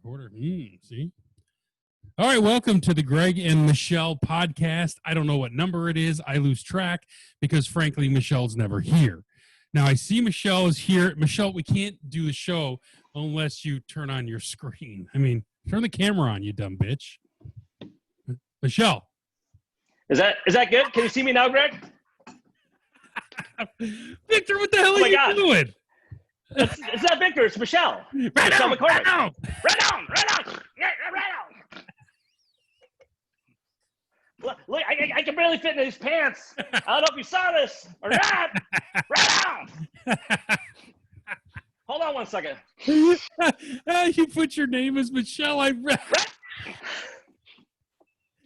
recorder. See? All right, welcome to the Gregg and Michelle podcast. I don't know what number it is. I lose track because, frankly, Michelle's never here. Now, I see Michelle is here. Michelle, we can't do the show unless you turn on your screen. I mean, turn the camera on, you dumb bitch. Michelle. Is that good? Can you see me now, Gregg? Victor, what the hell are you doing? It's not Victor. It's Michelle. Right Michelle on. McCormick. Right on. Right on. Look, I can barely fit in his pants. I don't know if you saw this or not. Right on. Hold on 1 second. You put your name as Michelle. Let's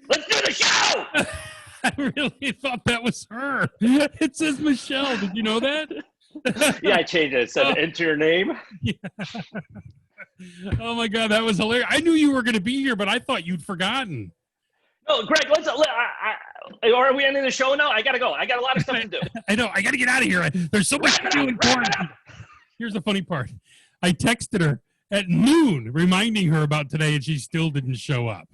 do the show. I really thought that was her. It says Michelle. Did you know that? Yeah, I changed it. It said enter your name. Yeah. Oh my God, that was hilarious. I knew you were going to be here, but I thought you'd forgotten. Oh, Gregg, are we ending the show now? I got to go. I got a lot of stuff to do. I know. I got to get out of here. There's so much to do in quarantine. Here's the funny part. I texted her at noon reminding her about today, and she still didn't show up.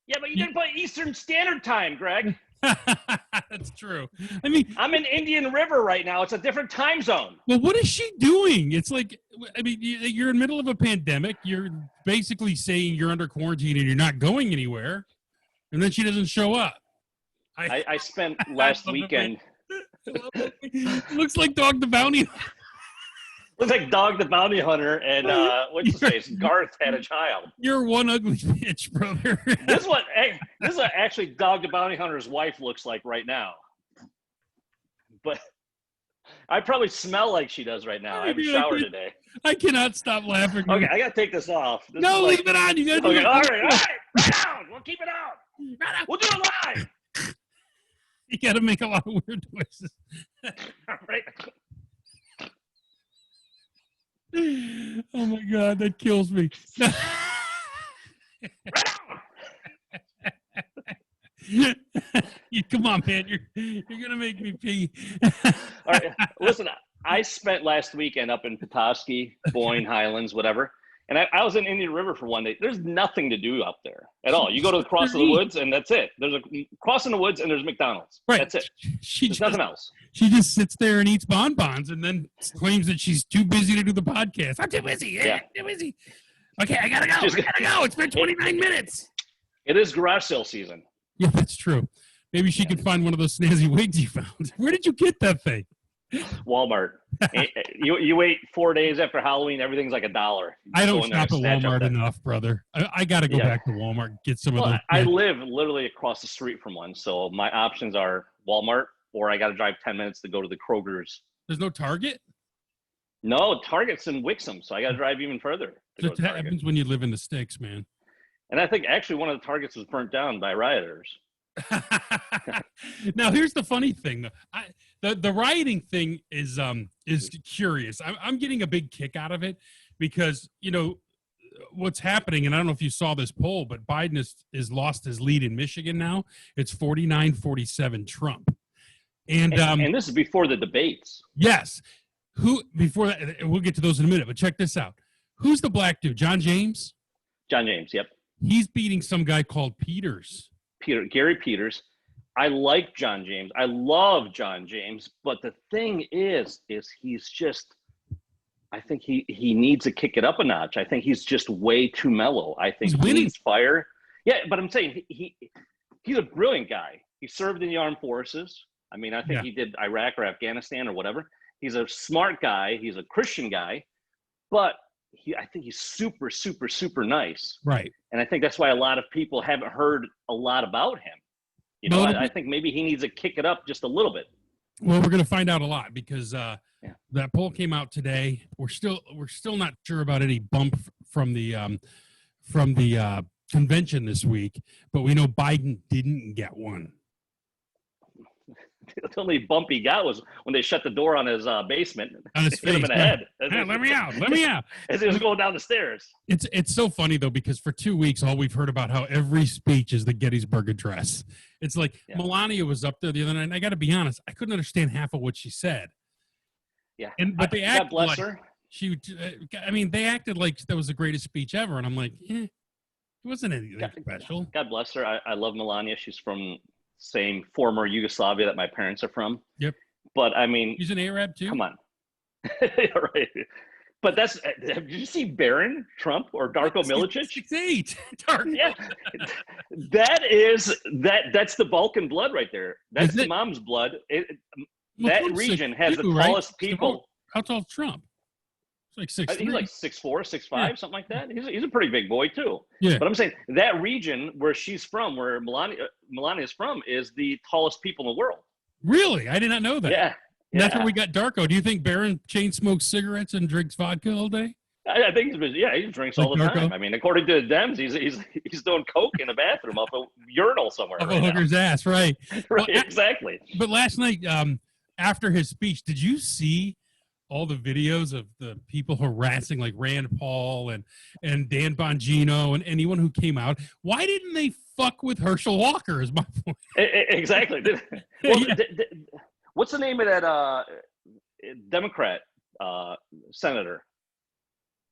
Yeah, but you didn't put Eastern Standard Time, Gregg. That's true. I mean, I'm in Indian River right now. It's a different time zone. Well, what is she doing? It's like, I mean, you're in the middle of a pandemic. You're basically saying you're under quarantine and you're not going anywhere. And then she doesn't show up. I spent last weekend. Looks like Dog the Bounty Hunter. Looks like Dog the Bounty Hunter and what's his face? Garth had a child. You're one ugly bitch, brother. This is what actually Dog the Bounty Hunter's wife looks like right now. But I probably smell like she does right now. I haven't showered today. I cannot stop laughing. Okay, I gotta take this off. Leave it on. You gotta do it. All right, right on. We'll keep it on. We'll do it live. You gotta make a lot of weird noises. All right. Oh my God, that kills me. Come on, man, you're gonna make me pee. All right, listen. I spent last weekend up in Petoskey, Boyne, Highlands, whatever, and I was in Indian River for one day. There's nothing to do up there at all. You go to the cross of the woods, and that's it. There's a cross in the woods, and there's McDonald's. Right. That's it. There's nothing else. She just sits there and eats bonbons, and then claims that she's too busy to do the podcast. I'm too busy. Yeah. Too busy. Okay, I gotta go. It's been 29 minutes. It is garage sale season. Yeah, that's true. Maybe she could find one of those snazzy wigs you found. Where did you get that thing? Walmart. You wait 4 days after Halloween, everything's like $1. I don't shop at Walmart enough, brother. I got to go back to Walmart and get some of those. I live literally across the street from one, so my options are Walmart, or I got to drive 10 minutes to go to the Kroger's. There's no Target? No, Target's in Wixom, so I got to drive even further. That happens when you live in the sticks, man. And I think actually one of the Targets was burnt down by rioters. Now, here's the funny thing. The rioting thing is curious. I'm getting a big kick out of it because, you know, what's happening, and I don't know if you saw this poll, but Biden is lost his lead in Michigan now. It's 49-47 Trump. And this is before the debates. Yes. Before that, we'll get to those in a minute, but check this out. Who's the black dude? John James? John James, yep. He's beating some guy called Peters. Gary Peters. I like John James. I love John James, but the thing is he's just, I think he needs to kick it up a notch. I think he's just way too mellow. I think he needs fire. Yeah, but I'm saying he's a brilliant guy. He served in the armed forces. I mean, I think he did Iraq or Afghanistan or whatever. He's a smart guy. He's a Christian guy, but I think he's super, super, super nice. Right. And I think that's why a lot of people haven't heard a lot about him. You know, I think maybe he needs to kick it up just a little bit. Well, we're going to find out a lot because that poll came out today. We're still not sure about any bump from the convention this week, but we know Biden didn't get one. The only bump he got was when they shut the door on his basement. On his face. Hit him in the head. Hey, let me out. As he was going down the stairs. It's so funny, though, because for 2 weeks, all we've heard about how every speech is the Gettysburg Address. It's like Melania was up there the other night, and I got to be honest, I couldn't understand half of what she said. Yeah. But they act God bless her. I mean, they acted like that was the greatest speech ever, and I'm like, it wasn't anything special. God bless her. I love Melania. She's from same former Yugoslavia that my parents are from. Yep. But I mean, He's an Arab too. come on. Right. But did you see Barron Trump or Darko Milicic? 6'8". Darko. Yeah. That's the Balkan blood right there. That's the mom's blood. That region has the tallest people. How tall is Trump? It's like 6'3". He's like 6'4", 6'5", something like that. He's a pretty big boy too. Yeah. But I'm saying that region where she's from, where Melania is from, is the tallest people in the world. Really? I did not know that. Yeah. That's where we got Darko. Do you think Barron chain smokes cigarettes and drinks vodka all day? I think he drinks all the time. I mean, according to the Dems, he's doing coke in the bathroom up a urinal somewhere. Up a hooker's ass, right? Right, well, exactly. But last night, after his speech, did you see all the videos of the people harassing like Rand Paul and Dan Bongino and anyone who came out? Why didn't they fuck with Herschel Walker? Is my point. Exactly. Well, what's the name of that Democrat senator?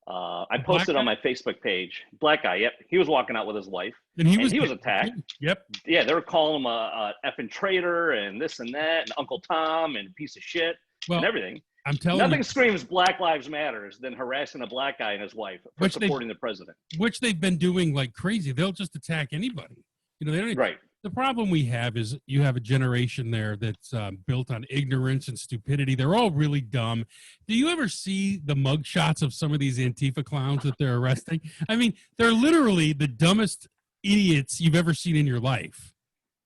I posted on my Facebook page. Black guy. Yep, he was walking out with his wife, and he was attacked. Yep. Yeah, they were calling him a effing traitor and this and that, and Uncle Tom and piece of shit and everything. I'm telling you, nothing screams Black Lives Matters than harassing a black guy and his wife for supporting the president. Which they've been doing like crazy. They'll just attack anybody. You know, they don't even, right. The problem we have is you have a generation there that's built on ignorance and stupidity. They're all really dumb. Do you ever see the mugshots of some of these Antifa clowns that they're arresting? I mean, they're literally the dumbest idiots you've ever seen in your life.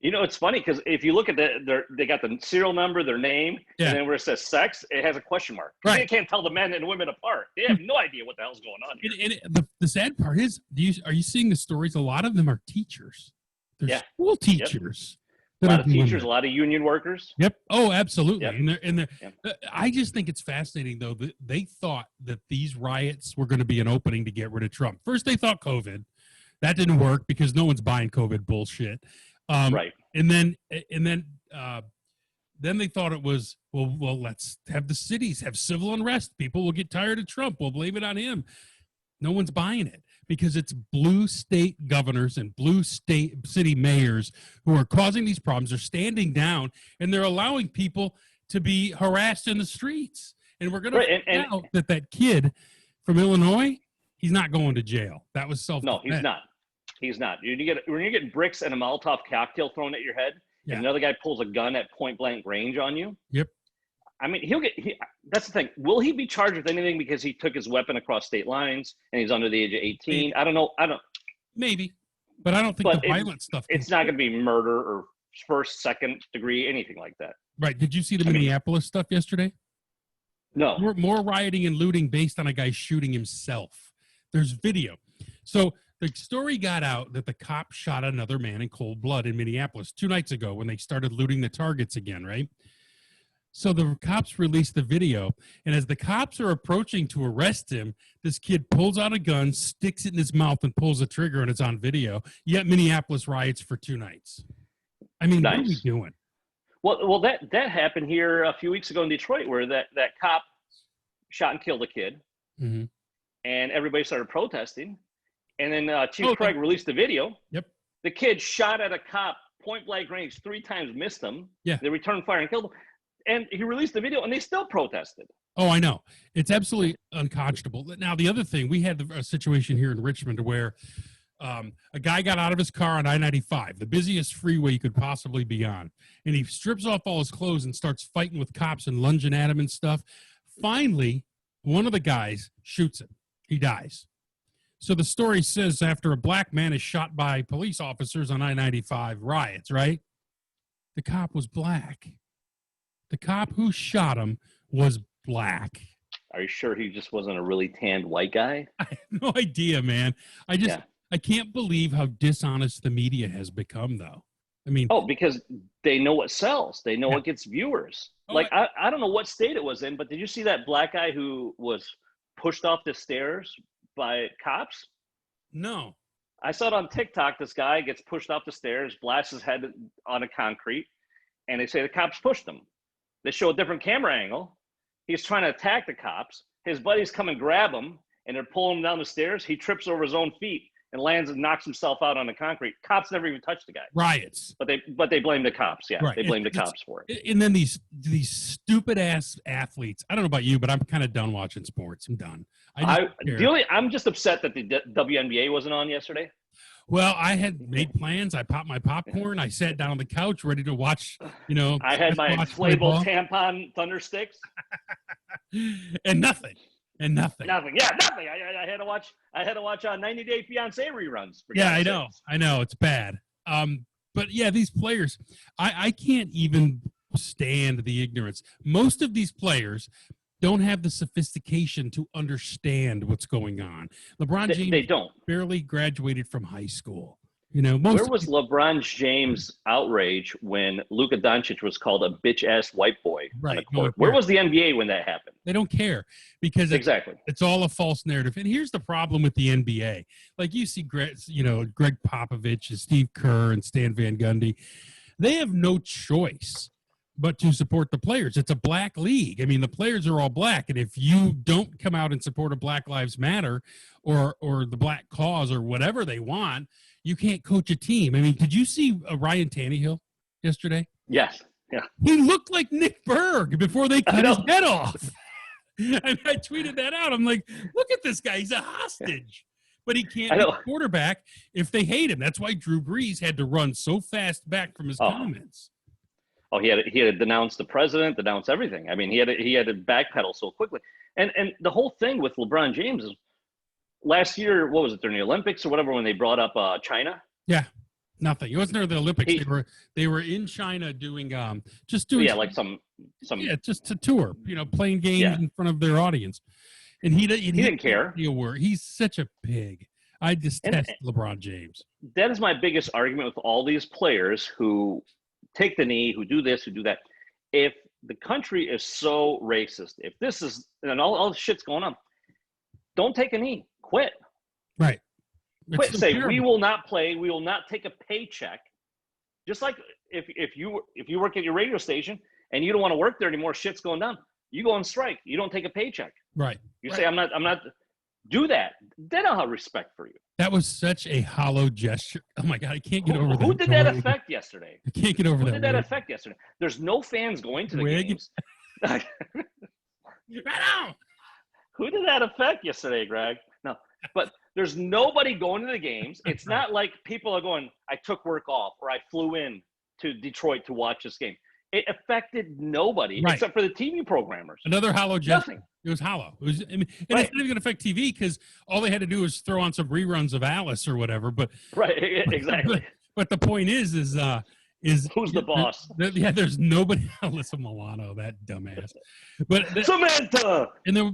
You know, it's funny because if you look at they got the serial number, their name, and then where it says sex, it has a question mark. Right. They can't tell the men and women apart. They have no idea what the hell's going on here. And the sad part is, are you seeing the stories? A lot of them are teachers. They're school teachers. Yep. A lot of teachers, a lot of union workers. Yep. Oh, absolutely. Yep. And I just think it's fascinating, though, that they thought that these riots were going to be an opening to get rid of Trump. First, they thought COVID. That didn't work because no one's buying COVID bullshit. Right. And then they thought it was, well, let's have the cities have civil unrest. People will get tired of Trump. We'll blame it on him. No one's buying it because it's blue state governors and blue state city mayors who are causing these problems. They're standing down and they're allowing people to be harassed in the streets. And we're going to find out that kid from Illinois, he's not going to jail. That was self-defense. No, he's not. He's not. When you're getting bricks and a Molotov cocktail thrown at your head, and another guy pulls a gun at point blank range on you. Yep. I mean, that's the thing. Will he be charged with anything because he took his weapon across state lines and he's under the age of 18? I don't know. Maybe, but I don't think the violent stuff. It's not going to be murder or first, second degree, anything like that. Right. Did you see the Minneapolis stuff yesterday? No. More rioting and looting based on a guy shooting himself. There's video. So the story got out that the cop shot another man in cold blood in Minneapolis 2 nights ago when they started looting the Targets again, right? So the cops released the video, and as the cops are approaching to arrest him, this kid pulls out a gun, sticks it in his mouth, and pulls the trigger, and it's on video. Yet Minneapolis riots for 2 nights. I mean, What are we doing? Well, that happened here a few weeks ago in Detroit, where that cop shot and killed a kid, and everybody started protesting. And then Chief Gregg released the video. Yep. The kid shot at a cop point blank range 3 times, missed him. Yeah. They returned fire and killed him. And he released the video, and they still protested. Oh, I know. It's absolutely unconscionable. Now, the other thing, we had a situation here in Richmond where a guy got out of his car on I-95, the busiest freeway you could possibly be on, and he strips off all his clothes and starts fighting with cops and lunging at him and stuff. Finally, one of the guys shoots him. He dies. So the story says after a black man is shot by police officers on I-95 riots, right? The cop was black. The cop who shot him was black. Are you sure he just wasn't a really tanned white guy? I have no idea, man. I can't believe how dishonest the media has become, though. I mean, because they know what sells. They know what gets viewers. I don't know what state it was in, but did you see that black guy who was pushed off the stairs by cops? No. I saw it on TikTok. This guy gets pushed off the stairs, blasts his head on a concrete, and they say the cops pushed him. They show a different camera angle. He's trying to attack the cops. his buddies come and grab him, and they're pulling him down the stairs. He trips over his own feet and lands and knocks himself out on the concrete. Cops never even touched the guy. Riots. But they blame the cops. Yeah, right. They blame the cops for it. And then these stupid ass athletes. I don't know about you, but I'm kind of done watching sports. I'm done. I'm just upset that the WNBA wasn't on yesterday. Well, I had made plans. I popped my popcorn. I sat down on the couch ready to watch, I had my inflatable tampon thunder sticks. and nothing. Nothing. Yeah, nothing. I had to watch 90 Day Fiance reruns. Yeah, I know. It's bad. But yeah, these players, I can't even stand the ignorance. Most of these players don't have the sophistication to understand what's going on. LeBron James they don't. barely graduated from high school. Where was LeBron James' outrage when Luka Doncic was called a bitch-ass white boy on the court? Where was the NBA when that happened? They don't care because it's all a false narrative. And here's the problem with the NBA. Like you see, Gregg Popovich and Steve Kerr and Stan Van Gundy, they have no choice but to support the players. It's a black league. I mean, the players are all black. And if you don't come out and support a Black Lives Matter or the black cause or whatever they want, you can't coach a team. I mean, did you see Ryan Tannehill yesterday? Yes. Yeah. He looked like Nick Berg before they cut his head off. And I tweeted that out. I'm like, look at this guy. He's a hostage. But he can't be a quarterback if they hate him. That's why Drew Brees had to run so fast back from his comments. Oh, he had to denounce the president, denounce everything. I mean, he had to backpedal so quickly. And the whole thing with LeBron James is last year, what was it, during the Olympics or whatever, when they brought up China? Yeah, nothing. It wasn't during the Olympics. They were in China doing just a tour, playing games in front of their audience. And he didn't care. He's such a pig. I detest LeBron James. That is my biggest argument with all these players who take the knee, who do this, who do that. If the country is so racist, if this is, and all the shit's going on, don't take a knee. Quit. Right. Quit. Say, we will not play. We will not take a paycheck. Just like if you work at your radio station and you don't want to work there anymore, shit's going down. You go on strike. You don't take a paycheck. Right. You say, I'm not. Do that. They don't have respect for you. That was such a hollow gesture. Oh my God, I can't get over that. Who did that affect yesterday? I can't get over that. Who did that affect yesterday? There's no fans going to the games. Right on. Who did that affect yesterday, Greg? No, but there's nobody going to the games. It's not like people are going, I took work off or I flew in to Detroit to watch this game. It affected nobody except for the TV programmers. Another hollow gesture. Nothing. It was hollow. It's not even going to affect TV because all they had to do was throw on some reruns of Alice or whatever. But exactly. But the point is who's the boss? There's nobody. Alyssa Milano, that dumbass. But Samantha.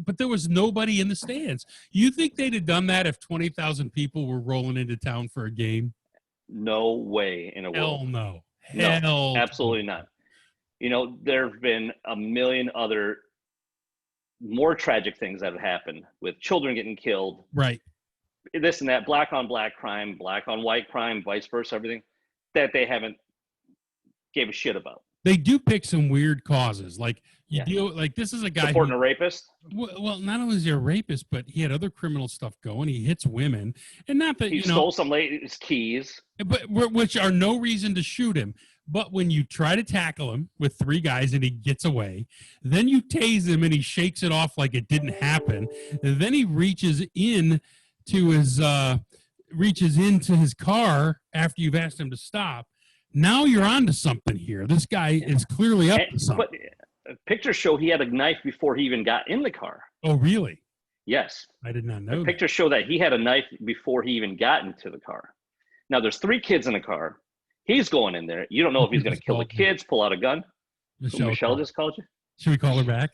But there was nobody in the stands. You think they'd have done that if 20,000 people were rolling into town for a game? No way in a world. Hell no. No, absolutely not. There have been a million other more tragic things that have happened with children getting killed. Right. This and that, black on black crime, black on white crime, vice versa, everything that they haven't gave a shit about. They do pick some weird causes. Like this is a guy supporting a rapist. Well, not only is he a rapist, but he had other criminal stuff going. He hits women, and not that he stole some lady's keys, but which are no reason to shoot him. But when you try to tackle him with 3 guys and he gets away, then you tase him and he shakes it off like it didn't happen. And then he reaches into his car after you've asked him to stop. Now you're onto something here. This guy is clearly up to something. But pictures show he had a knife before he even got in the car. Oh, really? Yes. I did not know. Pictures show that he had a knife before he even got into the car. Now there's 3 kids in the car. He's going in there. You don't know if he's going to kill the kids, pull out a gun. Michelle just called you? Should we call her back?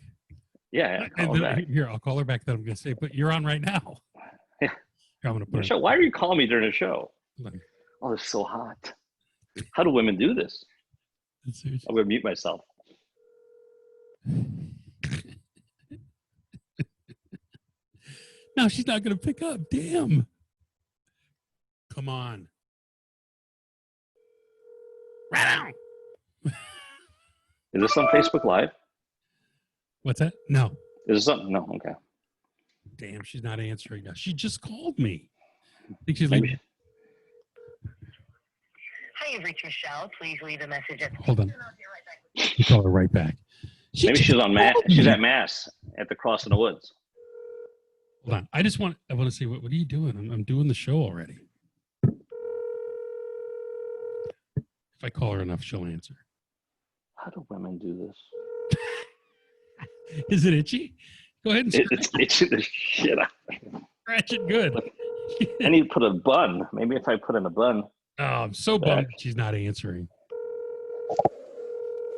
Yeah, call her back. Here, I'll call her back. That I'm going to say, but you're on right now. Yeah. I'm going to put Michelle, why are you calling me during the show? Oh, it's so hot. How do women do this? I'm going to mute myself. No, she's not going to pick up. Damn. Come on. Right on. Is this on Facebook Live? What's that? No. Is this something? No. Okay. Damn, she's not answering now. She just called me. I think she's Maybe leaving. Hi, you've reached Michelle. Please leave a message at the Hold on. You call her right back. maybe just she's on called she's me. at mass at the cross in the woods. Hold on. I want to see what are you doing? I'm doing the show already. If I call her enough, she'll answer. How do women do this? Is it itchy? Go ahead and It's itching the shit out. scratch it good. I need to put a bun. Maybe if I put in a bun. Oh, I'm so bummed that she's not answering.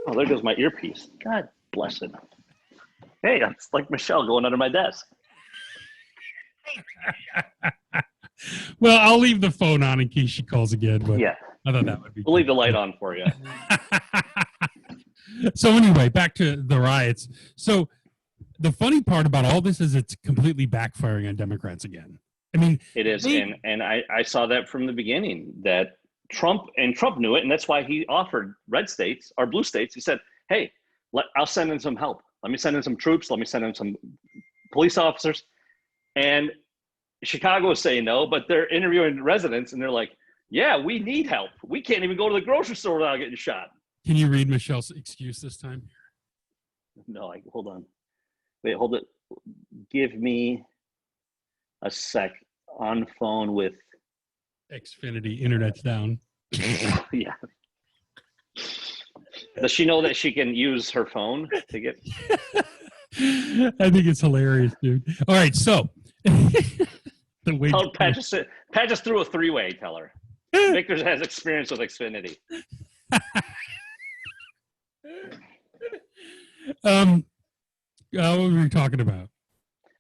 Oh, there goes my earpiece. God bless it. Hey, it's like Michelle going under my desk. Well, I'll leave the phone on in case she calls again. But Yeah. I thought that would be. We'll leave the light on for you. So anyway, back to the riots. So the funny part about all this is it's completely backfiring on Democrats again. I mean, It is, and I saw that from the beginning that Trump knew it, and that's why he offered red states or blue states. He said, "Hey, I'll send in some help. Let me send in some troops. Let me send in some police officers." And Chicago is saying no, but they're interviewing residents, and they're like, "Yeah, we need help. We can't even go to the grocery store without getting shot." Can you read Michelle's excuse this time? No, hold on. Wait, hold it. Give me a sec. On phone with Xfinity, internet's down. yeah. Does she know that she can use her phone to get? I think it's hilarious, dude. All right, so the way Tell Pat just threw a three-way. Tell her. Victor has experience with Xfinity. What were we talking about?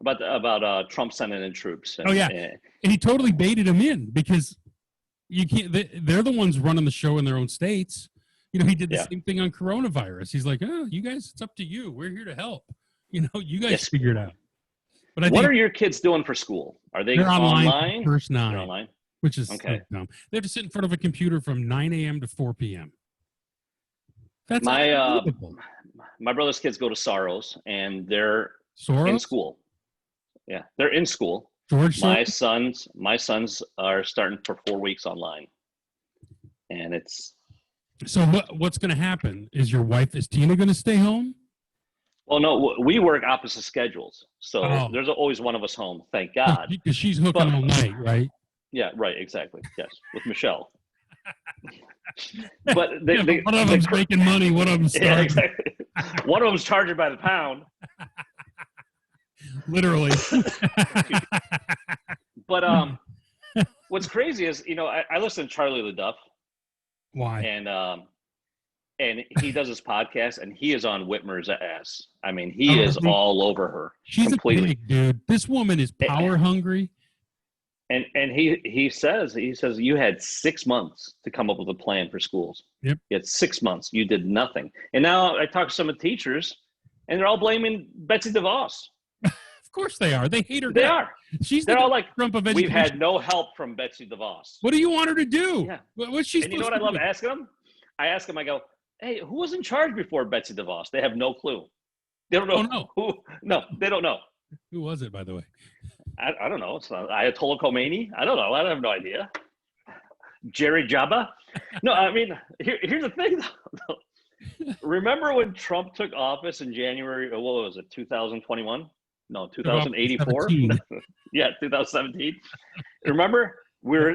About Trump sending in troops. And he totally baited him in because you can't. They're the ones running the show in their own states. You know, he did the same thing on coronavirus. He's like, "Oh, you guys, it's up to you. We're here to help. You know, you guys figure it out." But what are your kids doing for school? Are they online? First 9, they're online, which is okay. Dumb. They have to sit in front of a computer from 9 a.m. to 4 p.m. That's my brother's kids go to Soros, and they're Soros? In school. Yeah, they're in school. George my sons are starting for 4 weeks online, and it's. So what's going to happen? Is Tina going to stay home? Well, no, we work opposite schedules, so there's always one of us home. Thank God. Because she's hooking all night, right? Yeah, right. Exactly. Yes, with Michelle. But one of them's making money. One of them's starving. Yeah, exactly. One of them's charging by the pound. Literally. But what's crazy is, I listen to Charlie LaDuff. Why? And he does his podcast, and he is on Whitmer's ass. I mean, he is all over her. She's completely. A pig, dude. This woman is power hungry. And he says you had 6 months to come up with a plan for schools. Yep. You had 6 months. You did nothing. And now I talk to some of the teachers, and they're all blaming Betsy DeVos. Of course they are. They hate her. They are. They're all like, Trump of education. We've had no help from Betsy DeVos. What do you want her to do? Yeah. What's she? And you know what I love asking them? I ask them. I go, "Hey, who was in charge before Betsy DeVos?" They have no clue. They don't know. Oh, no. Who? No, they don't know. Who was it, by the way? I don't know. It's Ayatollah Khomeini. I don't know. I have no idea. Jerry Jabba. No, I mean, here's the thing, though. Remember when Trump took office in January? What was it? 2021? No, 2084. Yeah, 2017. Remember,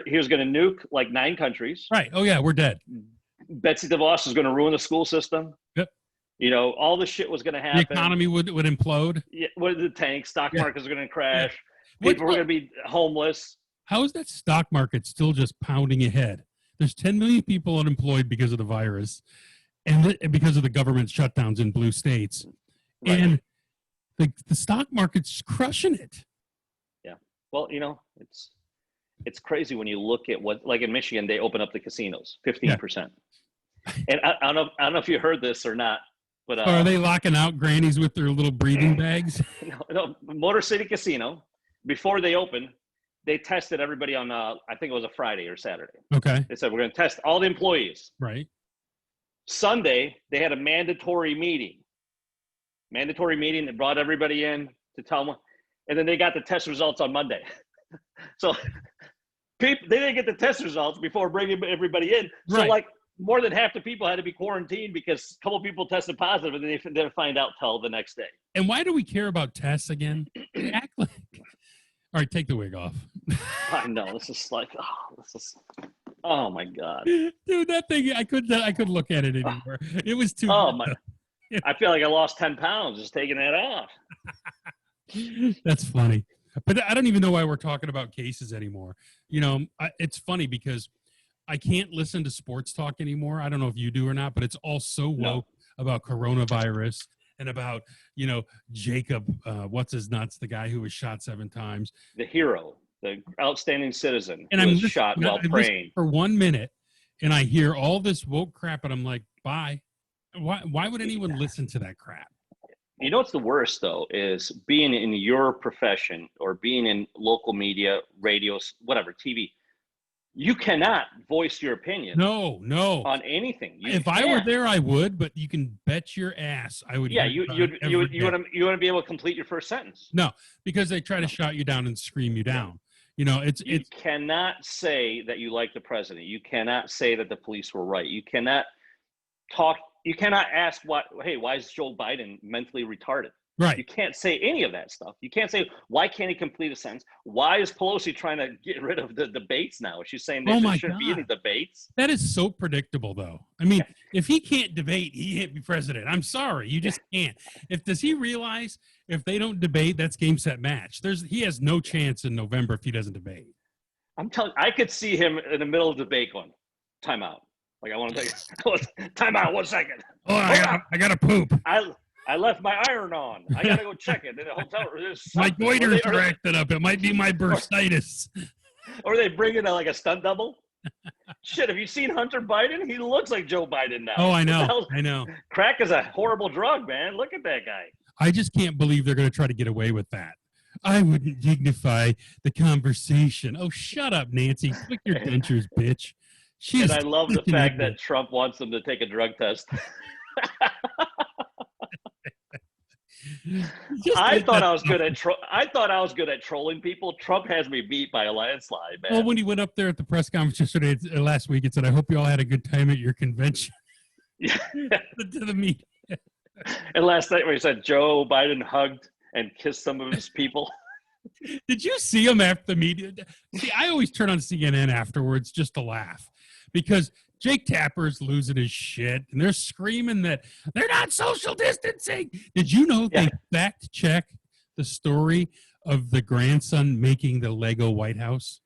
he was going to nuke like 9 countries. Right. Oh yeah, we're dead. Betsy DeVos was going to ruin the school system. Yep. All the shit was going to happen. The economy would implode. Yeah, the tank? Stock markets are going to crash. Yeah. People were going to be homeless. How is that stock market still just pounding ahead? There's 10 million people unemployed because of the virus and because of the government shutdowns in blue states. Right. And the stock market's crushing it. Yeah. Well, it's crazy when you look at what, like in Michigan, they open up the casinos, 15%. Yeah. And I don't know if you heard this or not, but are they locking out grannies with their little breathing bags? No, Motor City Casino, before they opened, they tested everybody on, I think it was a Friday or Saturday. Okay. They said, we're going to test all the employees. Right. Sunday, they had a mandatory meeting. They brought everybody in to tell them. and then they got the test results on Monday. So they didn't get the test results before bringing everybody in. So Right. like more than half the people had to be quarantined because a couple people tested positive, and they didn't find out till the next day. And why do we care about tests again? They act like. All right, take the wig off. I know, this is like, oh my God. Dude, that thing, I couldn't look at it anymore. It was too. Oh my, I feel like I lost 10 pounds just taking that off. That's funny. But I don't even know why we're talking about cases anymore. You know, it's funny because I can't listen to sports talk anymore. I don't know if you do or not, but it's all so woke about coronavirus and about, you know, Jacob, what's his nuts, the guy who was shot 7 times. The hero, the outstanding citizen, and who I'm was shot while praying. For 1 minute, and I hear all this woke crap, and I'm like, bye. Why would anyone listen to that crap? You know what's the worst, though, is being in your profession or being in local media, radios, whatever, TV. You cannot voice your opinion. No. On anything. If I were there, I would, but you can bet your ass I would. Yeah, you want to be able to complete your first sentence. No, because they try to shout you down and scream you down. You know, you cannot say that you like the president. You cannot say that the police were right. You cannot talk. You cannot ask why is Joe Biden mentally retarded? Right. You can't say any of that stuff. You can't say, why can't he complete a sentence? Why is Pelosi trying to get rid of the debates now? She's saying there shouldn't be any debates. That is so predictable, though. I mean, if he can't debate, he can't be president. I'm sorry. You just can't. Does he realize if they don't debate, that's game, set, match? He has no chance in November if he doesn't debate. I'm telling you, I could see him in the middle of the debate going, time out. Like, I want to take time out 1 second. Oh, I got to poop. I left my iron on. I got to go check it in the hotel. My goiters are acting up. It might be my bursitis. Or they bring in a stunt double. Shit, have you seen Hunter Biden? He looks like Joe Biden now. Oh, I know. Crack is a horrible drug, man. Look at that guy. I just can't believe they're going to try to get away with that. I wouldn't dignify the conversation. Oh, shut up, Nancy. Click your dentures, bitch. And I love the fact that Trump wants them to take a drug test. I thought I was good at trolling people. Trump has me beat by a landslide, man. Well, when he went up there at the press conference yesterday, last week, it said, "I hope you all had a good time at your convention." Yeah. To the media. And last night, when he said Joe Biden hugged and kissed some of his people. Did you see him after the media? See, I always turn on CNN afterwards just to laugh because Jake Tapper's losing his shit, and they're screaming that they're not social distancing. Did you know they fact-check the story of the grandson making the Lego White House?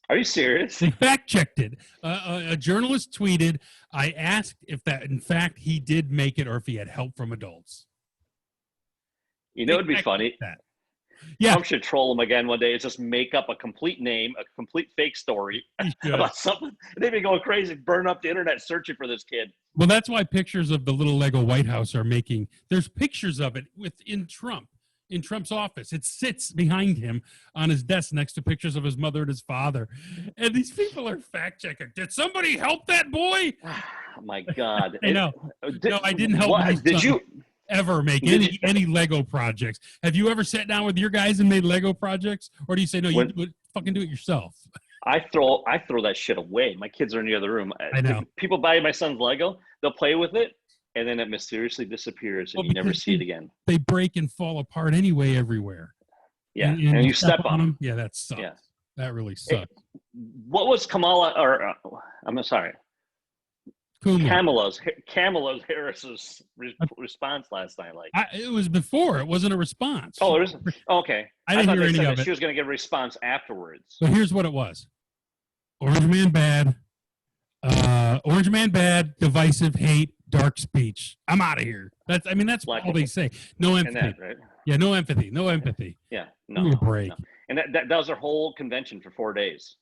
Are you serious? They fact-checked it. A journalist tweeted, I asked if that, in fact, he did make it or if he had help from adults. You know, it'd be funny. Yeah. Trump should troll him again one day. It's just make up a complete name, a complete fake story about something. They've been going crazy, burn up the internet searching for this kid. Well, that's why pictures of the little Lego White House are making. There's pictures of it in Trump's office. It sits behind him on his desk next to pictures of his mother and his father. And these people are fact checking. Did somebody help that boy? Oh my God! I know. No, I didn't help. My son. Did you ever make any Lego projects? Have you ever sat down with your guys and made Lego projects, or do you say no? You fucking do it yourself. I throw that shit away. My kids are in the other room. I know. People buy my son's Lego, they'll play with it, and then it mysteriously disappears, and you never see it again. They break and fall apart anyway everywhere. Yeah, and you step on them. Yeah, that sucks. Yeah. That really sucks. What was Kamala, or I'm sorry, Kamala Harris's response last night? It was before. It wasn't a response. Oh, it was? Okay. I didn't hear any of it. She was going to give a response afterwards. So here's what it was. Orange man bad. Orange man bad. Divisive, hate, dark speech. I'm out of here. That's all they say. No empathy. And that, right? Yeah, no empathy. No empathy. Yeah, no. Give me a break. No. And that was their whole convention for 4 days.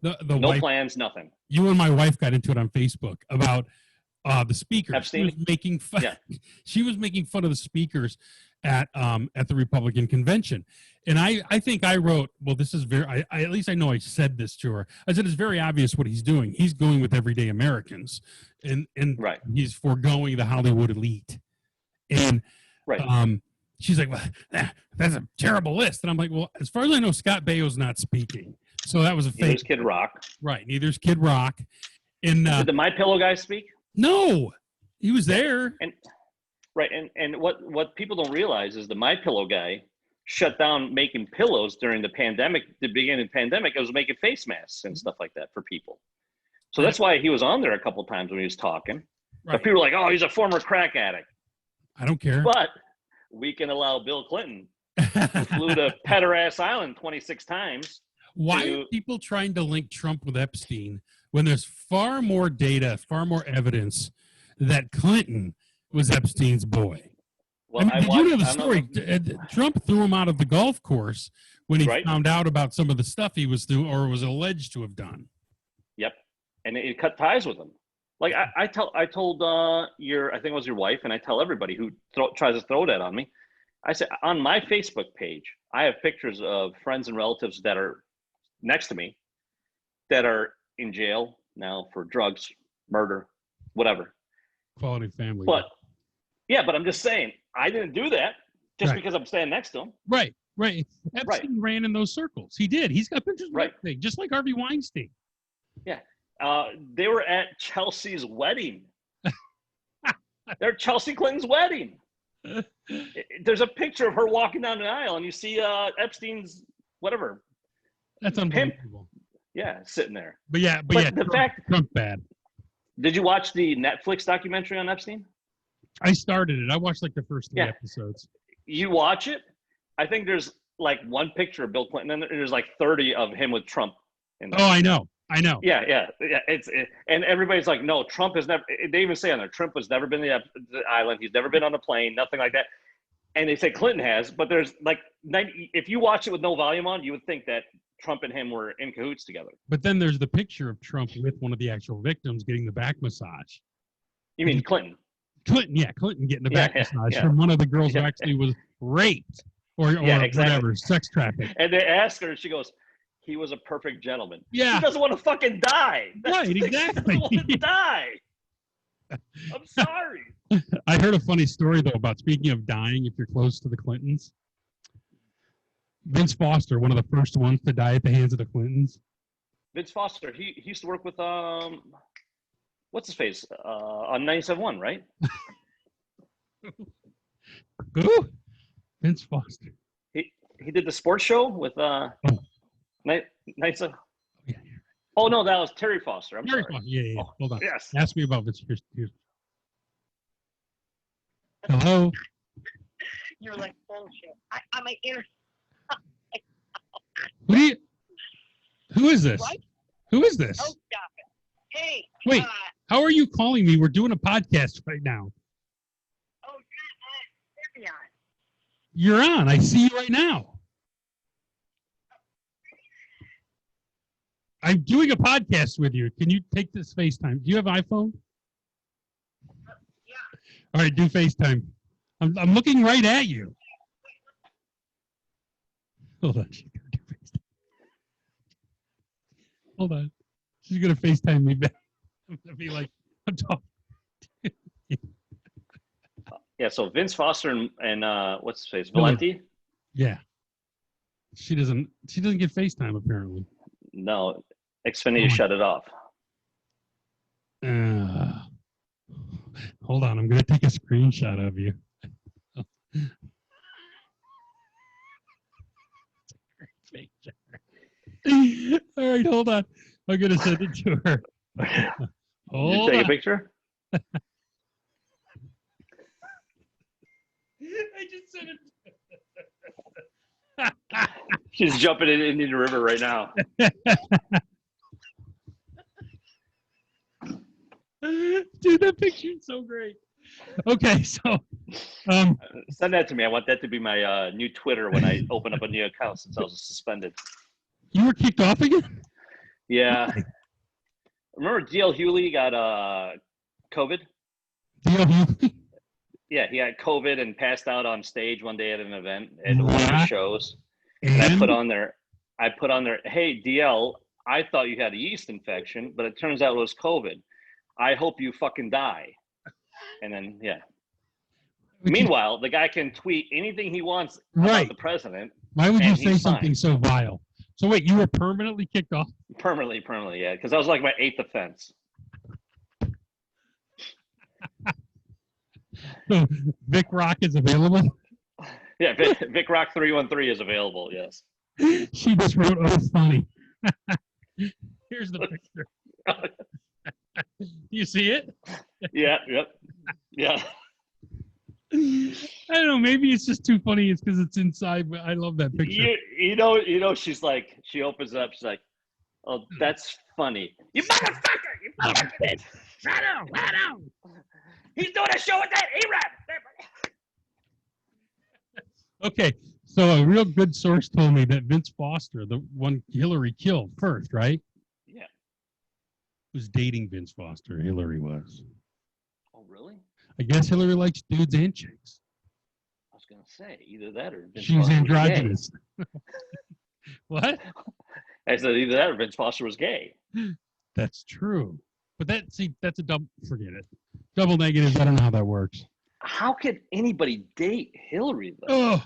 The no wife, plans, nothing. You and my wife got into it on Facebook about the speakers. Epstein? She was making fun. Yeah. She was making fun of the speakers at the Republican convention, and I think I wrote, well, this is very. At least I know I said this to her. I said it's very obvious what he's doing. He's going with everyday Americans, and right. He's foregoing the Hollywood elite, and right. she's like, well, that's a terrible list. And I'm like, well, as far as I know, Scott Baio's not speaking. So that was a fake. Neither's Kid Rock. Right. Neither's Kid Rock. And Did the My Pillow guy speak? no, he was there. And right, and what people don't realize is the My Pillow guy shut down making pillows during the pandemic. The beginning of the pandemic, it was making face masks and stuff like that for people. So that's why he was on there a couple of times when he was talking. Right. But people were like, "Oh, he's a former crack addict." I don't care. But we can allow Bill Clinton, who flew to Petter-ass Island 26 times. Why are people trying to link Trump with Epstein when there's far more data, far more evidence that Clinton was Epstein's boy? Well, did you know the story? Trump threw him out of the golf course when he found out about some of the stuff he was doing or was alleged to have done. Yep, and it cut ties with him. Like I told I think it was your wife, and I tell everybody who tries to throw that on me. I said on my Facebook page, I have pictures of friends and relatives that are next to me that are in jail now for drugs, murder, whatever. Quality family. But I'm just saying, I didn't do that just because I'm standing next to him. Right. Epstein ran in those circles. He did. He's got pictures of everything, just like Harvey Weinstein. Yeah. They were at Chelsea's wedding. They're at Chelsea Clinton's wedding. There's a picture of her walking down the aisle, and you see Epstein's whatever. That's unbelievable. Yeah, sitting there. But Trump bad. Did you watch the Netflix documentary on Epstein? I started it. I watched like the first 3 episodes. You watch it. I think there's like one picture of Bill Clinton, and there's like 30 of him with Trump. I know. Yeah. And everybody's like, no, Trump has never. They even say on there, Trump has never been to the island. He's never been on a plane. Nothing like that. And they say Clinton has, but there's like 90. If you watch it with no volume on, you would think that Trump and him were in cahoots together. But then there's the picture of Trump with one of the actual victims getting the back massage. You mean Clinton? Clinton getting the back massage from one of the girls who actually was raped or whatever, sex trafficked. And they ask her, and she goes, he was a perfect gentleman. Yeah. He doesn't want to fucking die. Right, exactly. He doesn't want to die. I'm sorry. I heard a funny story, though, about speaking of dying if you're close to the Clintons. Vince Foster, one of the first ones to die at the hands of the Clintons. Vince Foster, he used to work with, what's his face? On 97.1, right? Who? Vince Foster. He did the sports show with Nights of. Yeah. Oh no, that was Terry Foster. I'm sorry. Foster. Yeah. Oh, hold on. Yes. Ask me about Vince. Hello. You're like bullshit. I'm my ear. Who is this? What? Who is this? Oh, stop it. Hey. Wait. How are you calling me? We're doing a podcast right now. Oh, God. You're on. I see you right now. I'm doing a podcast with you. Can you take this FaceTime? Do you have iPhone? Yeah. All right, do FaceTime. I'm looking right at you. Hold on. She's gonna do FaceTime. Hold on. She's gonna FaceTime me back. I'm gonna be like, I'm talking. Yeah, so Vince Foster and what's his face? Valenti? Yeah. She doesn't get FaceTime apparently. No, Xfinity shut it off. Hold on, I'm gonna take a screenshot of you. All right, hold on. I'm gonna send it to her. Did you take a picture? I just sent it. She's jumping into the river right now. Dude, that picture's so great. Okay, so send that to me. I want that to be my new Twitter when I open up a new account since I was suspended. You were kicked off again? Yeah. Remember D.L. Hewley got COVID? D.L. Hewley? Yeah, he had COVID and passed out on stage one day at an event at one of the shows. And I put on there, hey, DL, I thought you had a yeast infection, but it turns out it was COVID. I hope you fucking die. And then, yeah. Meanwhile, the guy can tweet anything he wants about Right. the president. Why would you And say he's something fine. so vile? So wait, you were permanently kicked off? Permanently, yeah. Because that was like my 8th offense. So Vic Rock is available? Yeah, Vic Rock 313 is available. Yes. She just wrote, "Oh, it's funny." Here's the picture. Do you see it? Yeah. Yep. Yeah. I don't know. Maybe it's just too funny. It's because it's inside, but I love that picture. You know. She's like, she opens it up. She's like, "Oh, that's funny. You motherfucker! You motherfucker! Right on. He's doing a show with that A-Rap." Okay, so a real good source told me that Vince Foster, the one Hillary killed first, right? Yeah. Was dating Vince Foster. Hillary was. Oh, really? I guess Hillary likes dudes and chicks. I was gonna say either that or Vince She's Foster was androgynous. What? gay. I said either that or Vince Foster was gay. That's true. But that's a double. Forget it. Double negatives. I don't know how that works. How could anybody date Hillary though? Oh,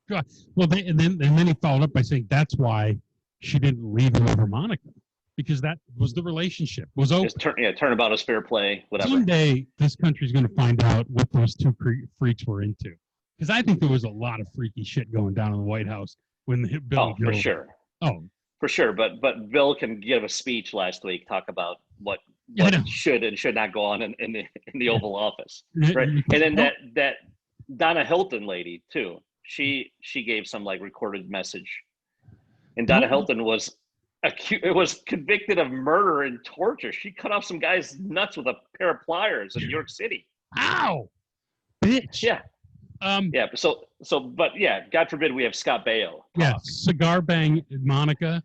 God. Well, and then he followed up by saying that's why she didn't leave him over Monica, because that was the relationship was over. Just turnabout is fair play, whatever. Someday this country's going to find out what those two freaks were into, because I think there was a lot of freaky shit going down in the White House when Bill. Oh, for sure. Oh, for sure. But Bill can give a speech last week, talk about what should and should not go on in the Oval Office, right? And then that Donna Hilton lady too. She gave some like recorded message, and Donna Hilton was convicted of murder and torture. She cut off some guy's nuts with a pair of pliers in New York City. Ow, bitch. Yeah. Yeah. But yeah, God forbid we have Scott Baio. Yeah, cigar bang Monica,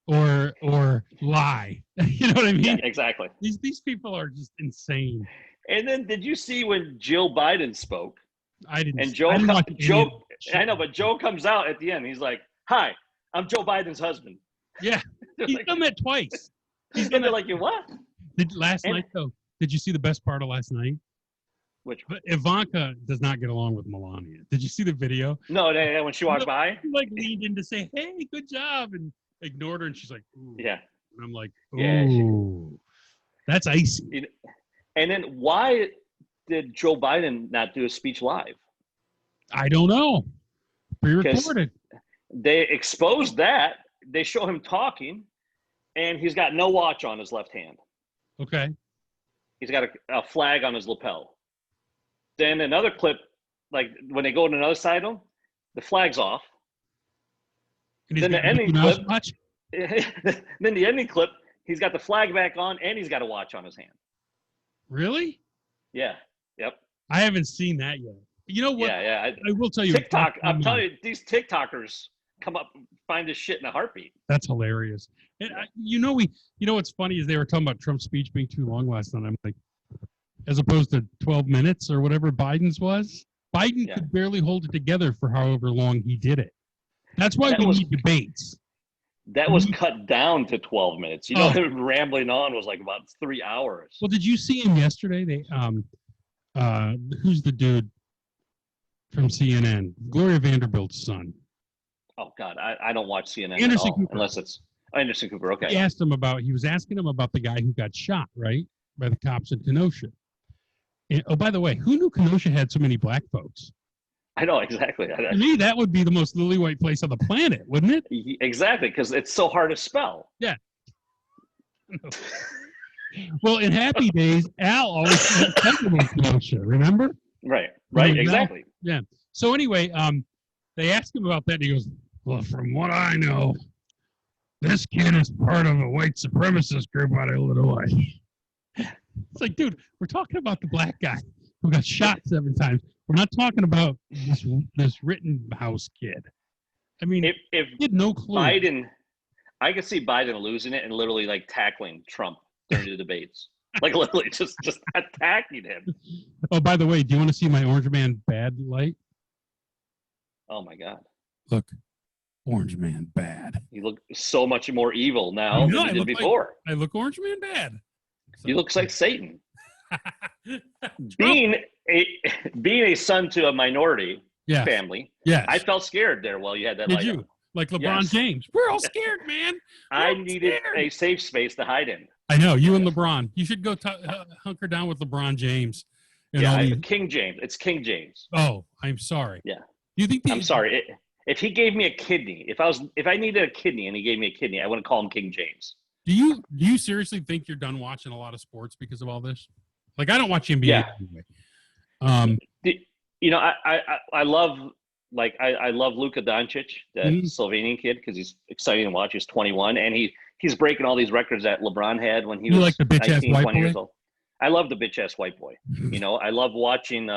or lie. You know what I mean? Yeah, exactly. These people are just insane. And then did you see when Joe Biden spoke? I didn't. And I know, but Joe comes out at the end. He's like, "Hi, I'm Joe Biden's husband." Yeah, he's done that twice. He's gonna like, "You what?" Last night though, did you see the best part of last night? Which one? Ivanka does not get along with Melania. Did you see the video? No, when she walked by, she like leaned in to say, "Hey, good job," and ignored her, and she's like, "Ooh." Yeah. And I'm like, "Ooh, that's icy." And then why did Joe Biden not do a speech live? I don't know. Pre-recorded. They exposed that. They show him talking, and he's got no watch on his left hand. Okay. He's got a flag on his lapel. Then another clip, like when they go to another side of him, the flag's off. Then the ending clip. Then the ending clip, he's got the flag back on, and he's got a watch on his hand. Really? Yeah. Yep. I haven't seen that yet. You know what? Yeah. I will tell you. TikTok. I'm telling you, these TikTokers come up, find this shit in a heartbeat. That's hilarious. And what's funny is they were talking about Trump's speech being too long last night. I'm like, as opposed to 12 minutes or whatever Biden's was, Biden could barely hold it together for however long he did it. That's why we need debates. That was cut down to 12 minutes. Him rambling on was like about 3 hours. Well, did you see him yesterday? They who's the dude from CNN? Gloria Vanderbilt's son. Oh God, I don't watch CNN Anderson at all, Cooper. Unless it's Anderson Cooper. Okay. He was asking him about the guy who got shot, right, by the cops in Kenosha. And, oh, by the way, who knew Kenosha had so many black folks? I know, exactly. To me, that would be the most lily white place on the planet, wouldn't it? Exactly, because it's so hard to spell. Yeah. Well, in Happy Days, Al always said Kenosha, remember? Right, exactly. Yeah. So anyway, they asked him about that, and he goes, "Well, from what I know, this kid is part of a white supremacist group out of Illinois." It's like, dude, we're talking about the black guy who got shot 7 times. We're not talking about this Rittenhouse kid. I mean, if he had no clue. Biden, I could see Biden losing it and literally like tackling Trump during the debates, like literally just attacking him. Oh, by the way, do you want to see my Orange Man bad light? Oh my God! Look, Orange Man bad. You look so much more evil now than you did before. I look Orange Man bad. He looks like Satan. being a son to a minority Yes. family, Yes. I felt scared there while you had that Did light you? on. Like LeBron Yes. James. We're all scared, man. I needed a safe space to hide in. I know, you and LeBron. You should go hunker down with LeBron James. And all these... King James. It's King James. Oh, I'm sorry. Yeah. You think I'm sorry. If he gave me a kidney, if I needed a kidney and he gave me a kidney, I wouldn't call him King James. Do you seriously think you're done watching a lot of sports because of all this? Like, I don't watch NBA anyway. You know, I love I love Luka Doncic, that Slovenian kid, because he's exciting to watch. He's 21 and he's breaking all these records that LeBron had when he was like the bitch 19, ass 20 white years boy? old. I love the bitch ass white boy. You know, I love watching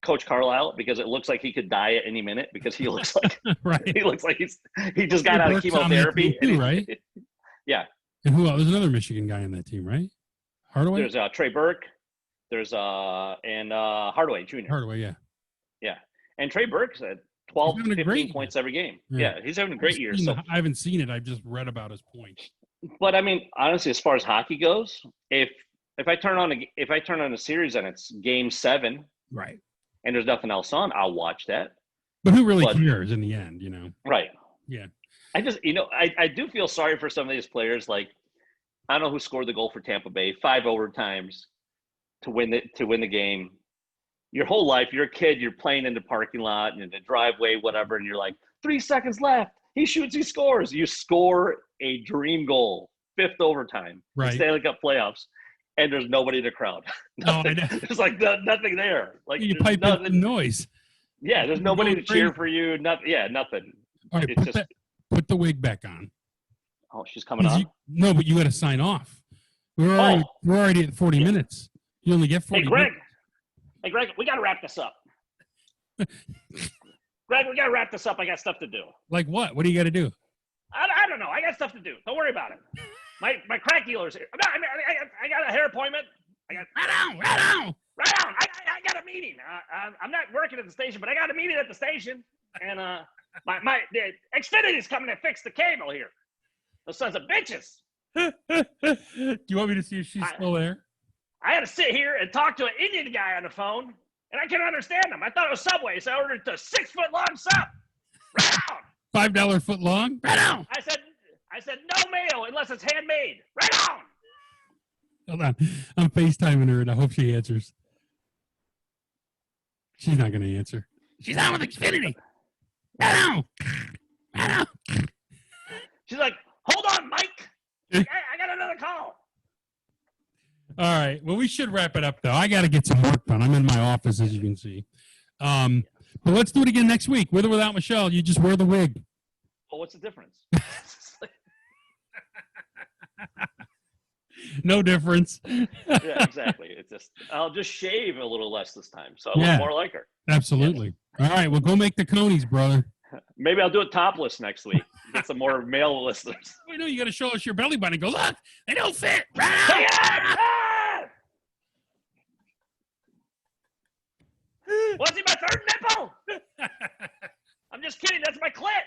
Coach Carlisle, because it looks like he could die at any minute, because he looks like right. He looks like he just got out of chemotherapy. Too, right? Yeah. And who else? There's another Michigan guy on that team, right? Hardaway? There's Trey Burke. There's Hardaway Jr. Hardaway, yeah. Yeah. And Trey Burke's at 12, 15 points every game. Yeah, he's having a great year. So I haven't seen it. I've just read about his points. But I mean, honestly, as far as hockey goes, if I turn on a series and it's game 7, right, and there's nothing else on, I'll watch that. But who really cares in the end, you know? Right. Yeah. I just, I do feel sorry for some of these players. Like, I don't know who scored the goal for Tampa Bay, 5 overtimes to win the game. Your whole life, you're a kid, you're playing in the parking lot and in the driveway, whatever, and you're like, 3 seconds left. He shoots, he scores. You score a dream goal, 5th overtime, right? Stanley Cup playoffs, and there's nobody in the crowd. Nothing. No, there's like nothing there. Like, you pipe in some noise. Yeah, there's nobody to cheer for you. Nothing. Yeah, nothing. All right, put the wig back on. Oh, she's coming on? No, but you got to sign off. We're already at 40 minutes. You only get 40 minutes. Hey, Greg, we got to wrap this up. Greg, we got to wrap this up. I got stuff to do. Like what? What do you got to do? I don't know. I got stuff to do. Don't worry about it. My crack dealer's here. I got a hair appointment. Right now. I got a meeting. I'm not working at the station, but I got a meeting at the station. And the Xfinity's coming to fix the cable here. Those sons of bitches. Do you want me to see if she's still there? I had to sit here and talk to an Indian guy on the phone, and I couldn't understand him. I thought it was Subway, so I ordered the 6-foot-long sub. Right on. $5 foot long. Right on. I said no mayo unless it's handmade. Right on. Hold on. I'm FaceTiming her, and I hope she answers. She's not going to answer. She's on with Xfinity. Right on. She's like, hold on, Mike. I got another call. All right. Well, we should wrap it up, though. I got to get some work done. I'm in my office, as you can see. But let's do it again next week. With or without Michelle, you just wear the wig. Well, what's the difference? No difference. Yeah, exactly. It's just I'll just shave a little less this time, so I look more like her. Absolutely. Yeah. All right. Well, go make the conies, brother. Maybe I'll do it topless next week. Get some more male listeners. I know you got to show us your belly button. Go, look, they don't fit. Want to see my third nipple? I'm just kidding. That's my clit.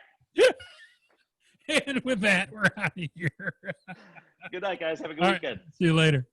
And with that, we're out of here. Good night, guys. Have a good weekend. See you later.